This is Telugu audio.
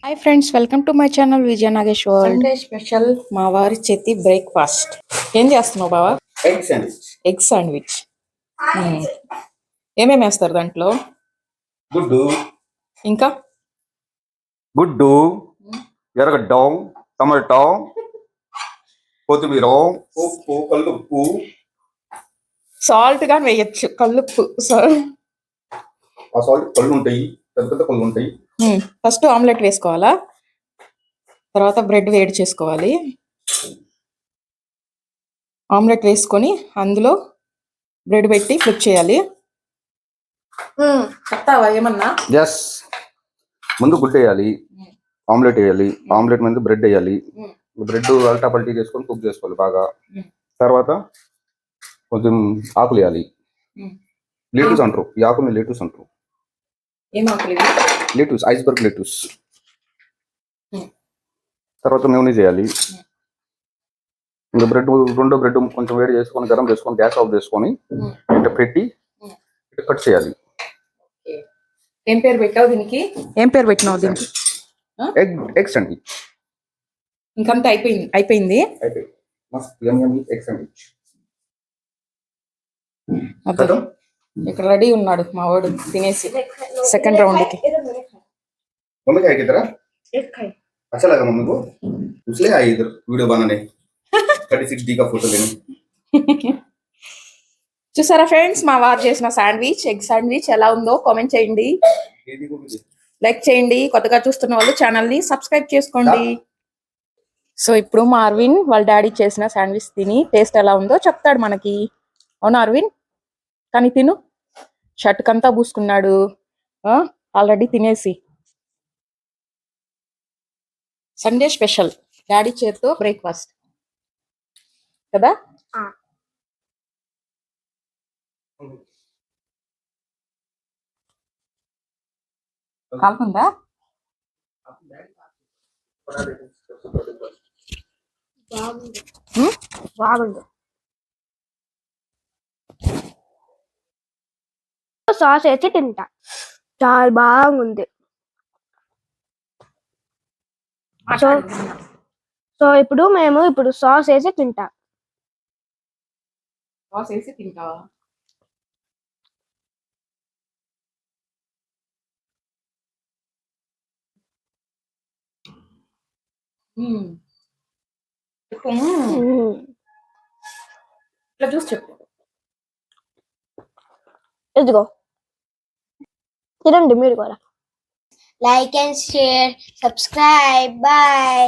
Hi friends, welcome to my channel Vijaya Nagesh world. Sunday special మా వారి చేతి బ్రేక్ఫాస్ట్. ఏం చేస్తున్నావు బావా? Egg sandwich. ఏమేమి వేస్తారు దాంట్లో? గుడ్డు, ఇంకా గుడ్డు, ఎర్రగడ్డ, టమాటో, కొత్తిమీర, ఉప్పు, కల్లుప్పు, సాల్ట్ గా వేయచ్చు. కల్లుప్పు. ఆ సాల్ట్ కళ్ళు ఉంటాయి, పెద్ద పెద్ద కళ్ళు ఉంటాయి. ఫస్ట్ ఆమ్లెట్ వేసుకోవాలా, తర్వాత బ్రెడ్ వేడి చేసుకోవాలి. ఆమ్లెట్ వేసుకొని అందులో బ్రెడ్ పెట్టి ఫ్లిప్ చేయాలి. చెప్తావా ఏమన్నా? ఎస్, ముందు గుడ్డు వేయాలి, ఆమ్లెట్ వేయాలి, ఆమ్లెట్ మీద బ్రెడ్ వేయాలి, బ్రెడ్ అల్టా పల్టీ చేసుకొని కుక్ చేసుకోవాలి బాగా. తర్వాత కొంచెం ఆకులు వేయాలి, లీటూస్ అంటారు ఈ ఆకుని, లీటూస్ అంటారు. ఏం ఆకులు? లీటూస్, ఐస్బర్గ్ లీటూస్. తర్వాత మెయోనీస్ వేయాలి. ఇంకా బ్రెడ్, రెండో బ్రెడ్ కొంచెం వేడి చేసుకొని గరం చేసుకొని గ్యాస్ ఆఫ్ చేసుకొని ఇట్లా పెట్టి కట్ చేయాలి. ఏం పేరు పెట్టావు దీనికి? ఏం పేరు పెట్టినావు దీనికి? Egg sandwich. ఇంకంతా అయిపోయింది. ఎగ్ శాండ్విచ్ ఇక్కడ రెడీ ఉన్నాడు మా వాడు తినేసి సెకండ్ రౌండ్ కి. मम्मी क्या किधर अच्छा लगा मम्मी को इसलिए आई इधर वीडियो बनाने 36D का फोटो लेने. చూసారా ఫ్రెండ్స్, మా వారు చేసిన శాండ్విచ్, ఎగ్ శాండ్విచ్ ఎలా ఉందో కామెంట్ చేయండి, లైక్ చేయండి. కొత్తగా చూస్తున్న వాళ్ళు ఛానల్ ని సబ్స్క్రైబ్ చేసుకోండి. సో ఇప్పుడు మా అరవిన్ వాళ్ళ డాడీ చేసిన శాండ్విచ్ తిని టేస్ట్ ఎలా ఉందో చెప్తాడు మనకి. అవునా అరవిన్? కానీ తిను. షర్ట్ కంతా పూసుకున్నాడు ఆల్రెడీ తినేసి. సండే స్పెషల్ డాడీ చేతితో బ్రేక్ఫాస్ట్ కదా. కాకుందా బాగుంది. సాస్ వేసి తింటా, చాలా బాగుంది. సో ఇప్పుడు మేము సాస్ వేసి తింటా. సాస్ వేసి తింటావా? ఇట్లా చూసి చెప్పు. ఇదిగో తినండి మీరు కూడా. Like and share, subscribe, bye.